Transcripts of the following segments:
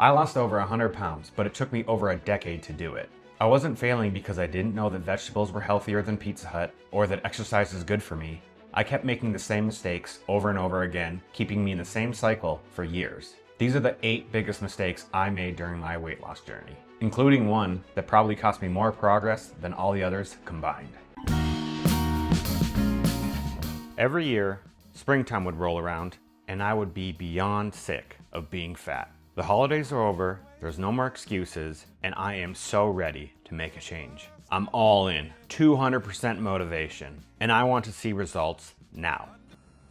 I lost over 100 pounds, but it took me over a decade to do it. I wasn't failing because I didn't know that vegetables were healthier than Pizza Hut or that exercise is good for me. I kept making the same mistakes over and over again, keeping me in the same cycle for years. These are the 8 biggest mistakes I made during my weight loss journey, including one that probably cost me more progress than all the others combined. Every year, springtime would roll around and I would be beyond sick of being fat. The holidays are over, there's no more excuses, and I am so ready to make a change. I'm all in, 200% motivation, and I want to see results now.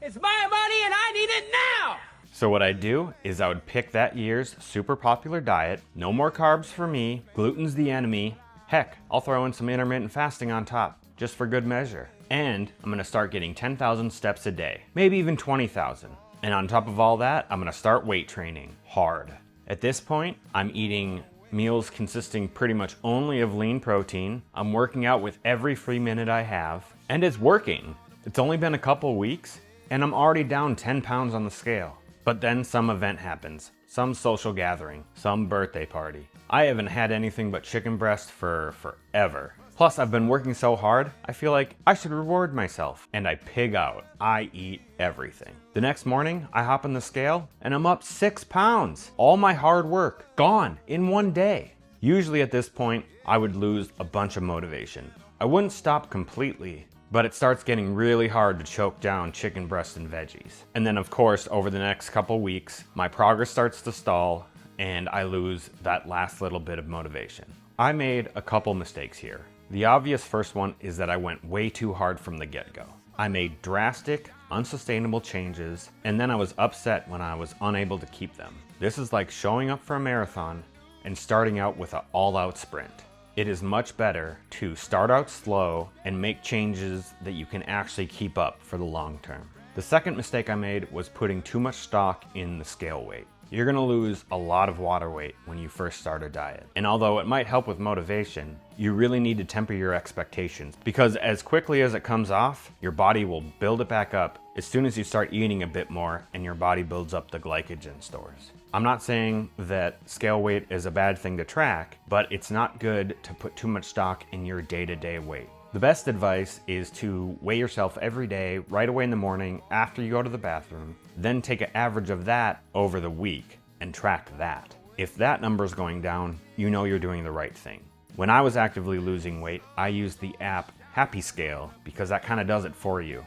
It's my money and I need it now! So what I'd do is I would pick that year's super popular diet, no more carbs for me, gluten's the enemy, heck, I'll throw in some intermittent fasting on top, just for good measure. And I'm gonna start getting 10,000 steps a day, maybe even 20,000. And on top of all that, I'm gonna start weight training hard. At this point, I'm eating meals consisting pretty much only of lean protein. I'm working out with every free minute I have, and it's working. It's only been a couple weeks, and I'm already down 10 pounds on the scale. But then some event happens, some social gathering, some birthday party. I haven't had anything but chicken breast for forever. Plus, I've been working so hard, I feel like I should reward myself. And I pig out. I eat everything. The next morning, I hop on the scale and I'm up 6 pounds. All my hard work, gone in one day. Usually at this point, I would lose a bunch of motivation. I wouldn't stop completely, but it starts getting really hard to choke down chicken breast and veggies. And then of course, over the next couple weeks, my progress starts to stall and I lose that last little bit of motivation. I made a couple mistakes here. The obvious first one is that I went way too hard from the get-go. I made drastic, unsustainable changes, and then I was upset when I was unable to keep them. This is like showing up for a marathon and starting out with an all-out sprint. It is much better to start out slow and make changes that you can actually keep up for the long term. The second mistake I made was putting too much stock in the scale weight. You're gonna lose a lot of water weight when you first start a diet. And although it might help with motivation, you really need to temper your expectations because as quickly as it comes off, your body will build it back up as soon as you start eating a bit more and your body builds up the glycogen stores. I'm not saying that scale weight is a bad thing to track, but it's not good to put too much stock in your day-to-day weight. The best advice is to weigh yourself every day, right away in the morning after you go to the bathroom, then take an average of that over the week and track that. If that number is going down, you know you're doing the right thing. When I was actively losing weight, I used the app Happy Scale because that kind of does it for you.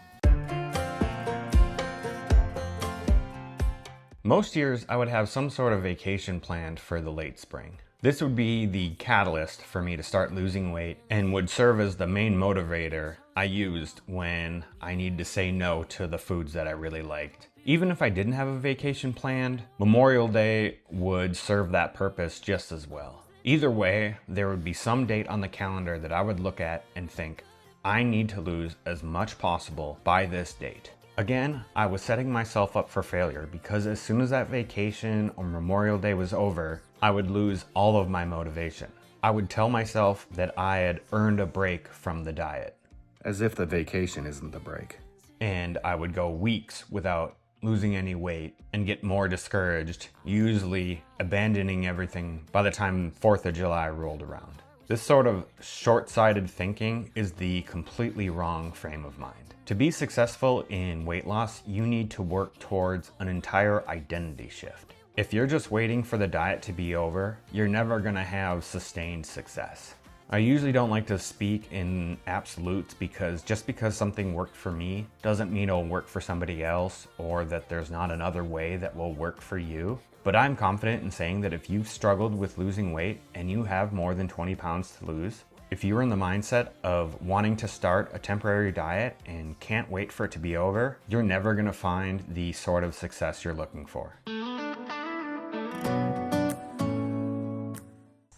Most years I would have some sort of vacation planned for the late spring. This would be the catalyst for me to start losing weight and would serve as the main motivator I used when I needed to say no to the foods that I really liked. Even if I didn't have a vacation planned, Memorial Day would serve that purpose just as well. Either way, there would be some date on the calendar that I would look at and think, I need to lose as much possible by this date. Again, I was setting myself up for failure because as soon as that vacation or Memorial Day was over, I would lose all of my motivation. I would tell myself that I had earned a break from the diet. As if the vacation isn't the break. And I would go weeks without losing any weight and get more discouraged, usually abandoning everything by the time 4th of July rolled around. This sort of short-sighted thinking is the completely wrong frame of mind. To be successful in weight loss, you need to work towards an entire identity shift. If you're just waiting for the diet to be over, you're never gonna have sustained success. I usually don't like to speak in absolutes because just because something worked for me doesn't mean it'll work for somebody else or that there's not another way that will work for you. But I'm confident in saying that if you've struggled with losing weight and you have more than 20 pounds to lose, if you're in the mindset of wanting to start a temporary diet and can't wait for it to be over, you're never gonna find the sort of success you're looking for.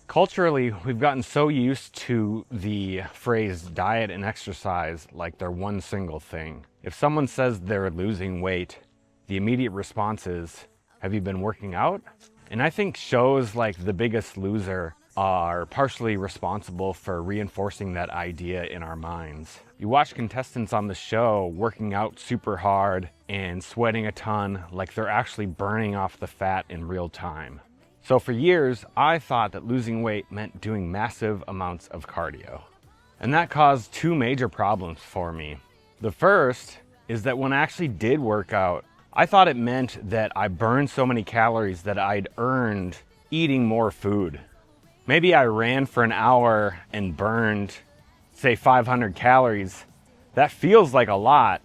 Culturally, we've gotten so used to the phrase diet and exercise like they're one single thing. If someone says they're losing weight, the immediate response is, have you been working out? And I think shows like The Biggest Loser are partially responsible for reinforcing that idea in our minds. You watch contestants on the show working out super hard and sweating a ton like they're actually burning off the fat in real time. So for years, I thought that losing weight meant doing massive amounts of cardio. And that caused two major problems for me. The first is that when I actually did work out, I thought it meant that I burned so many calories that I'd earned eating more food. Maybe I ran for an hour and burned, say, 500 calories. That feels like a lot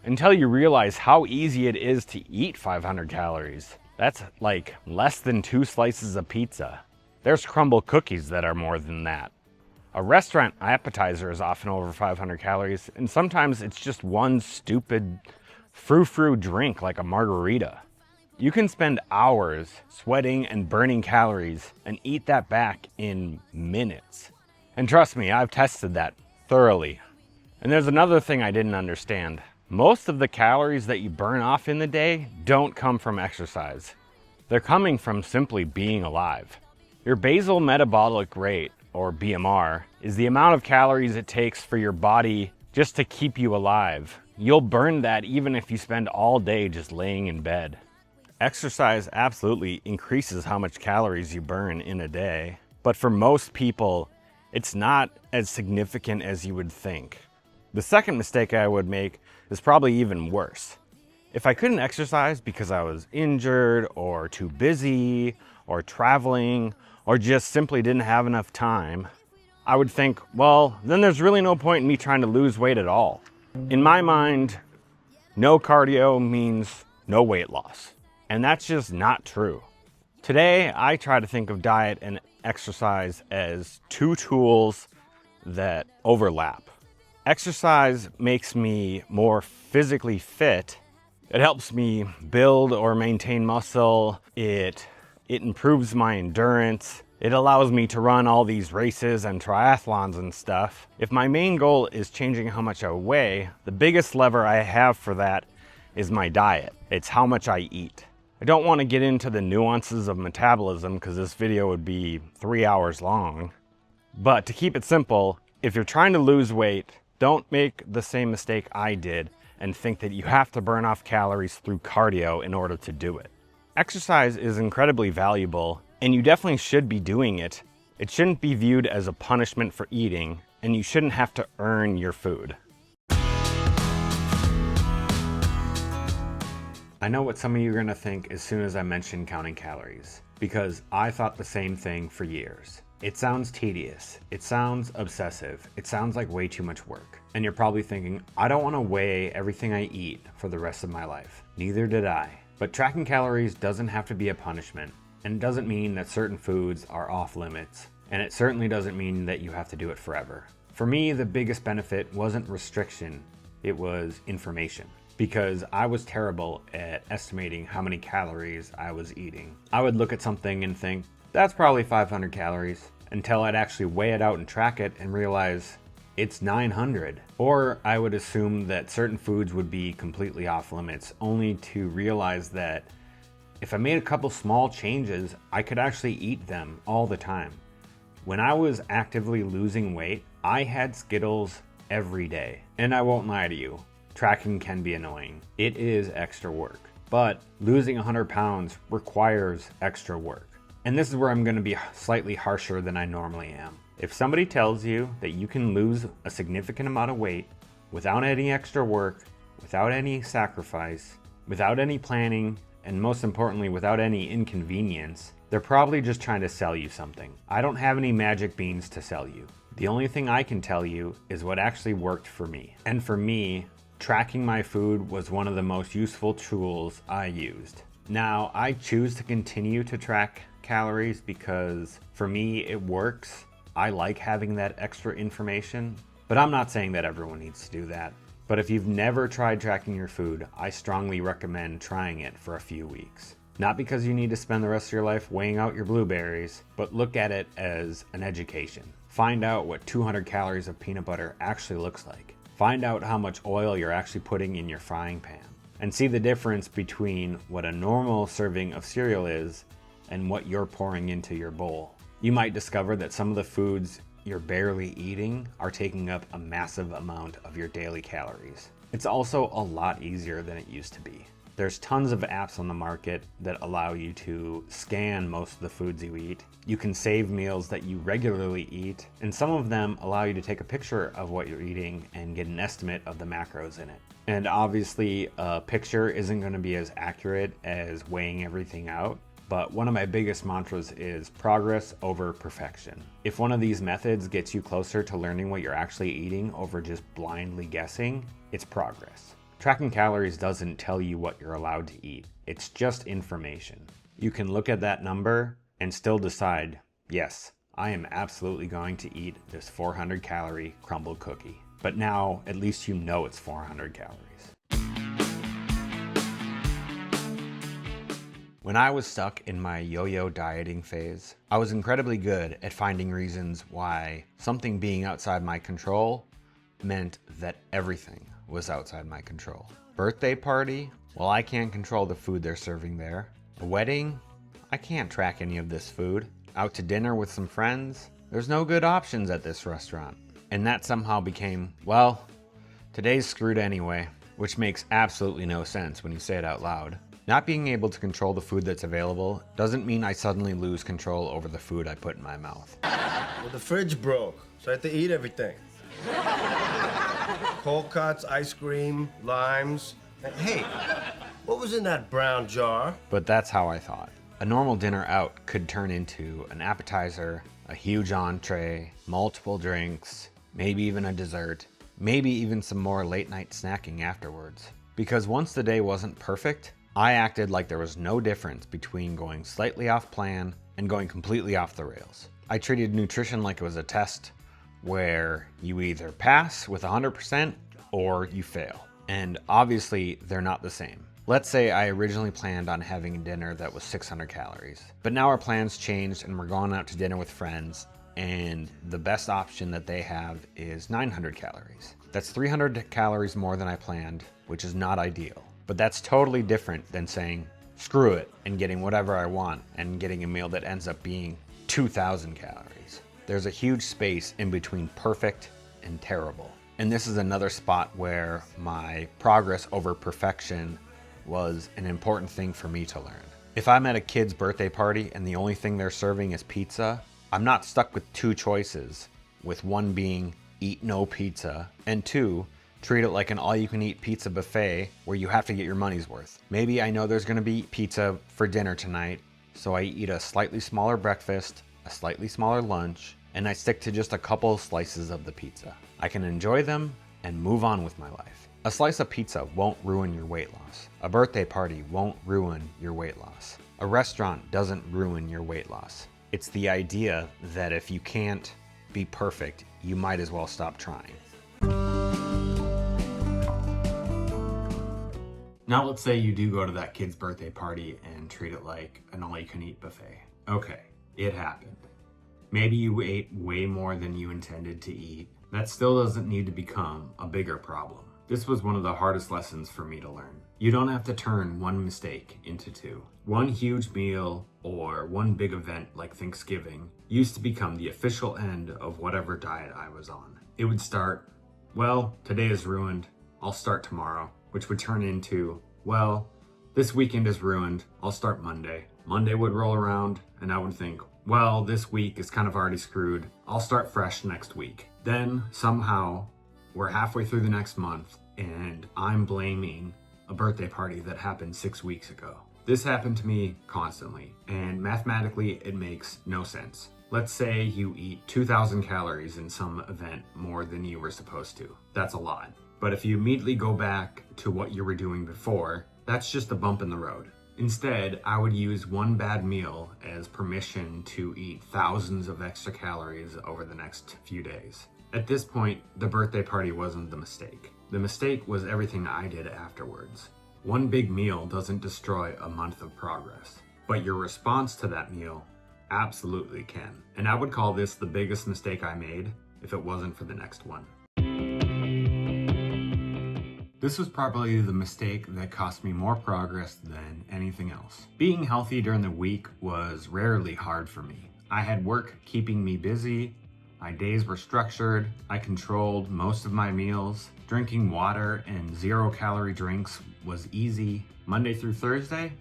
until you realize how easy it is to eat 500 calories. That's like less than 2 slices of pizza. There's crumble cookies that are more than that. A restaurant appetizer is often over 500 calories, and sometimes it's just one stupid frou-frou drink like a margarita. You can spend hours sweating and burning calories and eat that back in minutes. And trust me, I've tested that thoroughly. And there's another thing I didn't understand. Most of the calories that you burn off in the day don't come from exercise. They're coming from simply being alive. Your basal metabolic rate, or BMR, is the amount of calories it takes for your body just to keep you alive. You'll burn that even if you spend all day just laying in bed. Exercise absolutely increases how much calories you burn in a day, but for most people, it's not as significant as you would think. The second mistake I would make is probably even worse. If I couldn't exercise because I was injured or too busy or traveling or just simply didn't have enough time, I would think, well, then there's really no point in me trying to lose weight at all. In my mind, no cardio means no weight loss. And that's just not true. Today, I try to think of diet and exercise as two tools that overlap. Exercise makes me more physically fit. It helps me build or maintain muscle. It improves my endurance. It allows me to run all these races and triathlons and stuff. If my main goal is changing how much I weigh, the biggest lever I have for that is my diet. It's how much I eat. I don't want to get into the nuances of metabolism because this video would be 3 hours long. But to keep it simple, if you're trying to lose weight, don't make the same mistake I did and think that you have to burn off calories through cardio in order to do it. Exercise is incredibly valuable, and you definitely should be doing it. It shouldn't be viewed as a punishment for eating, and you shouldn't have to earn your food. I know what some of you are gonna think as soon as I mention counting calories, because I thought the same thing for years. It sounds tedious, it sounds obsessive, it sounds like way too much work. And you're probably thinking, I don't wanna weigh everything I eat for the rest of my life. Neither did I. But tracking calories doesn't have to be a punishment, and it doesn't mean that certain foods are off limits, and it certainly doesn't mean that you have to do it forever. For me, the biggest benefit wasn't restriction, it was information. Because I was terrible at estimating how many calories I was eating. I would look at something and think, that's probably 500 calories, until I'd actually weigh it out and track it and realize it's 900. Or I would assume that certain foods would be completely off limits, only to realize that if I made a couple small changes, I could actually eat them all the time. When I was actively losing weight, I had Skittles every day. And I won't lie to you, tracking can be annoying. It is extra work. But losing 100 pounds requires extra work. And this is where I'm gonna be slightly harsher than I normally am. If somebody tells you that you can lose a significant amount of weight without any extra work, without any sacrifice, without any planning, and most importantly, without any inconvenience, they're probably just trying to sell you something. I don't have any magic beans to sell you. The only thing I can tell you is what actually worked for me. And for me, tracking my food was one of the most useful tools I used. Now, I choose to continue to track calories because for me, it works. I like having that extra information, but I'm not saying that everyone needs to do that. But if you've never tried tracking your food, I strongly recommend trying it for a few weeks. Not because you need to spend the rest of your life weighing out your blueberries, but look at it as an education. Find out what 200 calories of peanut butter actually looks like. Find out how much oil you're actually putting in your frying pan. And see the difference between what a normal serving of cereal is and what you're pouring into your bowl. You might discover that some of the foods you're barely eating are taking up a massive amount of your daily calories. It's also a lot easier than it used to be. There's tons of apps on the market that allow you to scan most of the foods you eat. You can save meals that you regularly eat, and some of them allow you to take a picture of what you're eating and get an estimate of the macros in it. And obviously, a picture isn't going to be as accurate as weighing everything out, but one of my biggest mantras is progress over perfection. If one of these methods gets you closer to learning what you're actually eating over just blindly guessing, it's progress. Tracking calories doesn't tell you what you're allowed to eat. It's just information. You can look at that number and still decide, yes, I am absolutely going to eat this 400 calorie crumbled cookie. But now at least you know it's 400 calories. When I was stuck in my yo-yo dieting phase, I was incredibly good at finding reasons why something being outside my control meant that everything was outside my control. Birthday party? Well, I can't control the food they're serving there. A wedding? I can't track any of this food. Out to dinner with some friends? There's no good options at this restaurant. And that somehow became, well, today's screwed anyway, which makes absolutely no sense when you say it out loud. Not being able to control the food that's available doesn't mean I suddenly lose control over the food I put in my mouth. Well, the fridge broke, so I had to eat everything. Cold cuts, ice cream, limes. Hey, what was in that brown jar? But that's how I thought. A normal dinner out could turn into an appetizer, a huge entree, multiple drinks, maybe even a dessert, maybe even some more late night snacking afterwards. Because once the day wasn't perfect, I acted like there was no difference between going slightly off plan and going completely off the rails. I treated nutrition like it was a test where you either pass with 100% or you fail. And obviously they're not the same. Let's say I originally planned on having a dinner that was 600 calories, but now our plans changed and we're going out to dinner with friends, and the best option that they have is 900 calories. That's 300 calories more than I planned, which is not ideal. But that's totally different than saying, screw it, and getting whatever I want and getting a meal that ends up being 2,000 calories. There's a huge space in between perfect and terrible. And this is another spot where my progress over perfection was an important thing for me to learn. If I'm at a kid's birthday party and the only thing they're serving is pizza, I'm not stuck with two choices, with one being eat no pizza, and two, treat it like an all-you-can-eat pizza buffet where you have to get your money's worth. Maybe I know there's gonna be pizza for dinner tonight, so I eat a slightly smaller breakfast, a slightly smaller lunch, and I stick to just a couple slices of the pizza. I can enjoy them and move on with my life. A slice of pizza won't ruin your weight loss. A birthday party won't ruin your weight loss. A restaurant doesn't ruin your weight loss. It's the idea that if you can't be perfect, you might as well stop trying. Now let's say you do go to that kid's birthday party and treat it like an all-you-can-eat buffet. Okay, it happened. Maybe you ate way more than you intended to eat. That still doesn't need to become a bigger problem. This was one of the hardest lessons for me to learn. You don't have to turn one mistake into two. One huge meal or one big event like Thanksgiving used to become the official end of whatever diet I was on. It would start, well, today is ruined, I'll start tomorrow, which would turn into, well, this weekend is ruined, I'll start Monday. Monday would roll around and I would think, well, this week is kind of already screwed, I'll start fresh next week. Then somehow we're halfway through the next month and I'm blaming a birthday party that happened 6 weeks ago. This happened to me constantly, and mathematically it makes no sense. Let's say you eat 2,000 calories in some event more than you were supposed to. That's a lot. But if you immediately go back to what you were doing before, that's just a bump in the road. Instead, I would use one bad meal as permission to eat thousands of extra calories over the next few days. At this point, the birthday party wasn't the mistake. The mistake was everything I did afterwards. One big meal doesn't destroy a month of progress, but your response to that meal absolutely can. And I would call this the biggest mistake I made if it wasn't for the next one. This was probably the mistake that cost me more progress than anything else. Being healthy during the week was rarely hard for me. I had work keeping me busy, My days were structured, I controlled most of my meals, drinking water and 0-calorie drinks was easy. Monday through Thursday,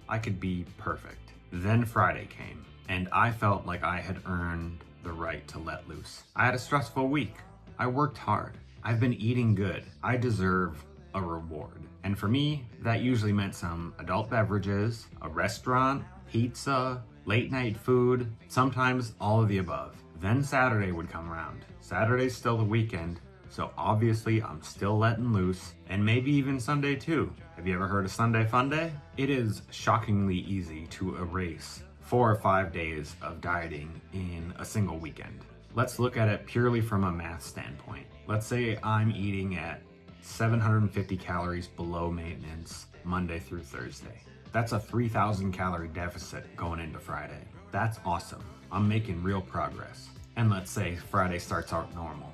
I could be perfect. Then Friday came, and I felt like I had earned the right to let loose. I had a stressful week. I worked hard. I've been eating good. I deserve a reward. And for me, that usually meant some adult beverages, a restaurant, pizza, late night food, sometimes all of the above. Then Saturday would come around. Saturday's still the weekend, so obviously I'm still letting loose, and maybe even Sunday too. Have you ever heard of Sunday Fun Day? It is shockingly easy to erase 4 or 5 days of dieting in a single weekend. Let's look at it purely from a math standpoint. Let's say I'm eating at 750 calories below maintenance Monday through Thursday. That's a 3,000 calorie deficit going into Friday. That's awesome. I'm making real progress. And let's say Friday starts out normal.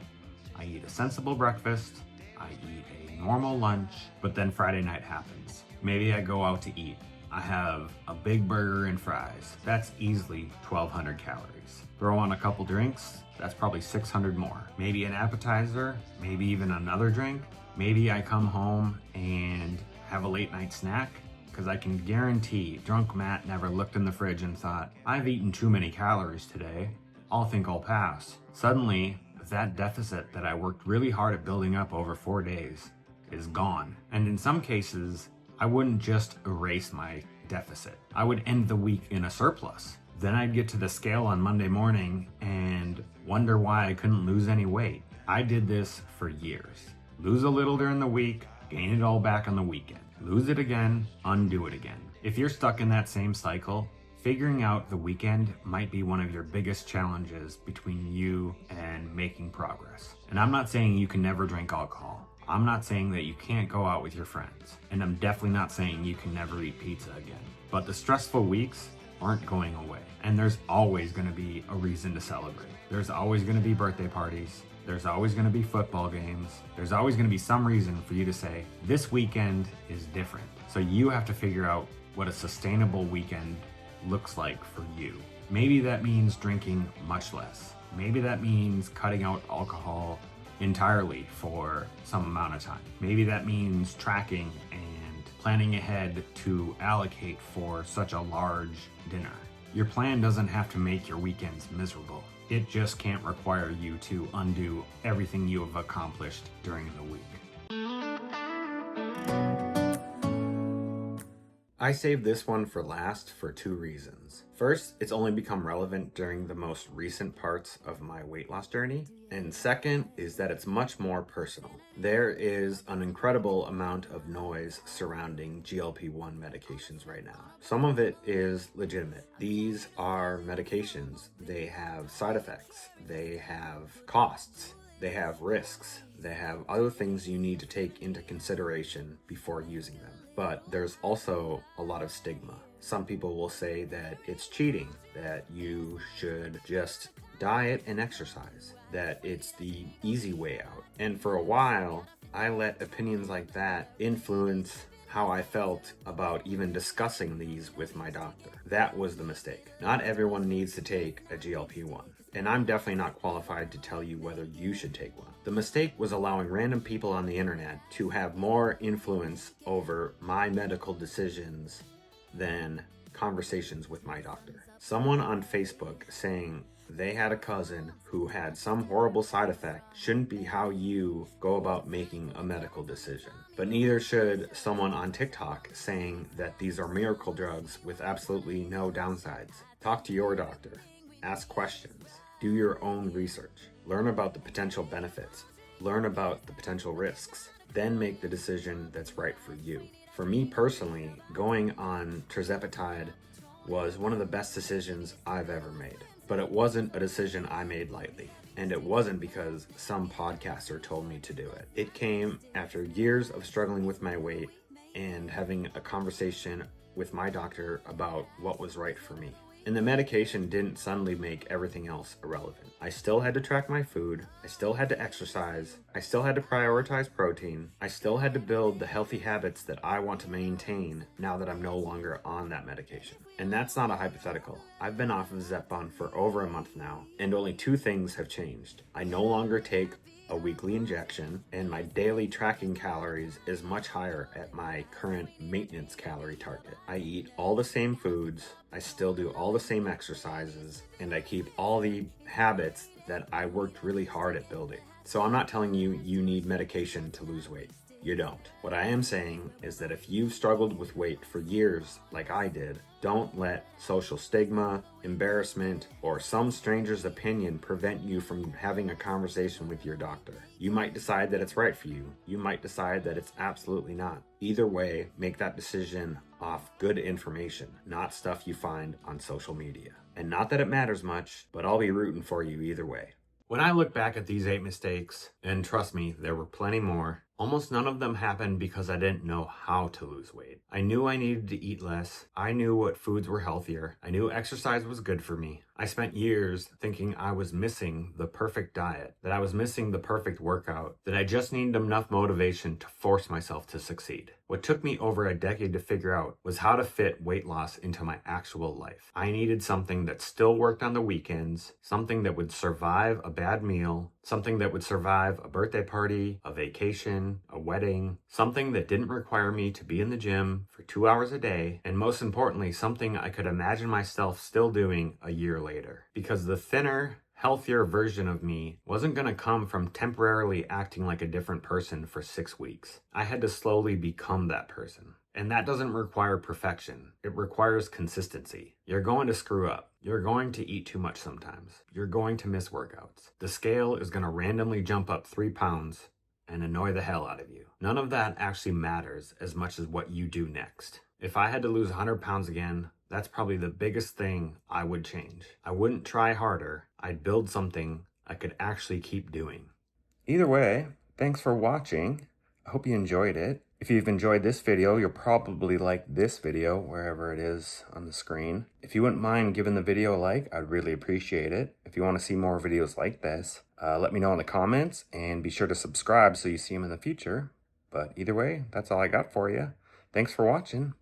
I eat a sensible breakfast, I eat a normal lunch, but then Friday night happens. Maybe I go out to eat. I have a big burger and fries. That's easily 1,200 calories. Throw on a couple drinks, that's probably 600 more. Maybe an appetizer, maybe even another drink. Maybe I come home and have a late night snack, because I can guarantee drunk Matt never looked in the fridge and thought, I've eaten too many calories today. I'll think I'll pass. Suddenly, that deficit that I worked really hard at building up over 4 days is gone. And in some cases, I wouldn't just erase my deficit. I would end the week in a surplus. Then I'd get to the scale on Monday morning and wonder why I couldn't lose any weight. I did this for years. Lose a little during the week, gain it all back on the weekend. Lose it again, undo it again. If you're stuck in that same cycle, figuring out the weekend might be one of your biggest challenges between you and making progress. And I'm not saying you can never drink alcohol. I'm not saying that you can't go out with your friends. And I'm definitely not saying you can never eat pizza again. But the stressful weeks aren't going away. And there's always going to be a reason to celebrate. There's always going to be birthday parties. There's always going to be football games. There's always going to be some reason for you to say, this weekend is different. So you have to figure out what a sustainable weekend looks like for you. Maybe that means drinking much less. Maybe that means cutting out alcohol entirely for some amount of time. Maybe that means tracking and planning ahead to allocate for such a large dinner. Your plan doesn't have to make your weekends miserable. It just can't require you to undo everything you have accomplished during the week. I saved this one for last for 2 reasons. First, it's only become relevant during the most recent parts of my weight loss journey. And second is that it's much more personal. There is an incredible amount of noise surrounding GLP-1 medications right now. Some of it is legitimate. These are medications. They have side effects. They have costs. They have risks. They have other things you need to take into consideration before using them. But there's also a lot of stigma. Some people will say that it's cheating, that you should just diet and exercise, that it's the easy way out. And for a while, I let opinions like that influence how I felt about even discussing these with my doctor. That was the mistake. Not everyone needs to take a GLP-1. And I'm definitely not qualified to tell you whether you should take one. The mistake was allowing random people on the internet to have more influence over my medical decisions than conversations with my doctor. Someone on Facebook saying they had a cousin who had some horrible side effect shouldn't be how you go about making a medical decision. But neither should someone on TikTok saying that these are miracle drugs with absolutely no downsides. Talk to your doctor. Ask questions. Do your own research. Learn about the potential benefits. Learn about the potential risks. Then make the decision that's right for you. For me personally, going on tirzepatide was one of the best decisions I've ever made. But it wasn't a decision I made lightly. And it wasn't because some podcaster told me to do it. It came after years of struggling with my weight and having a conversation with my doctor about what was right for me. And the medication didn't suddenly make everything else irrelevant. I still had to track my food, I still had to exercise, I still had to prioritize protein, I still had to build the healthy habits that I want to maintain now that I'm no longer on that medication. And that's not a hypothetical. I've been off of Zepbound for over a month now, and only 2 things have changed. I no longer take a weekly injection, and my daily tracking calories is much higher at my current maintenance calorie target. I eat all the same foods, I still do all the same exercises, and I keep all the habits that I worked really hard at building. So I'm not telling you you need medication to lose weight. You don't. What I am saying is that if you've struggled with weight for years like I did, don't let social stigma, embarrassment, or some stranger's opinion prevent you from having a conversation with your doctor. You might decide that it's right for you. You might decide that it's absolutely not. Either way, make that decision off good information, not stuff you find on social media. And not that it matters much, but I'll be rooting for you either way. When I look back at these 8 mistakes, and trust me, there were plenty more, almost none of them happened because I didn't know how to lose weight. I knew I needed to eat less. I knew what foods were healthier. I knew exercise was good for me. I spent years thinking I was missing the perfect diet, that I was missing the perfect workout, that I just needed enough motivation to force myself to succeed. What took me over a decade to figure out was how to fit weight loss into my actual life. I needed something that still worked on the weekends, something that would survive a bad meal, something that would survive a birthday party, a vacation, a wedding, something that didn't require me to be in the gym for 2 hours a day, and most importantly, something I could imagine myself still doing a year later. Because the thinner, healthier version of me wasn't going to come from temporarily acting like a different person for 6 weeks. I had to slowly become that person. And that doesn't require perfection. It requires consistency. You're going to screw up. You're going to eat too much sometimes. You're going to miss workouts. The scale is going to randomly jump up 3 pounds and annoy the hell out of you. None of that actually matters as much as what you do next. If I had to lose 100 pounds again, that's probably the biggest thing I would change. I wouldn't try harder. I'd build something I could actually keep doing. Either way, thanks for watching. I hope you enjoyed it. If you've enjoyed this video, you'll probably like this video wherever it is on the screen. If you wouldn't mind giving the video a like, I'd really appreciate it. If you want to see more videos like this, let me know in the comments and be sure to subscribe so you see them in the future. But either way, that's all I got for you. Thanks for watching.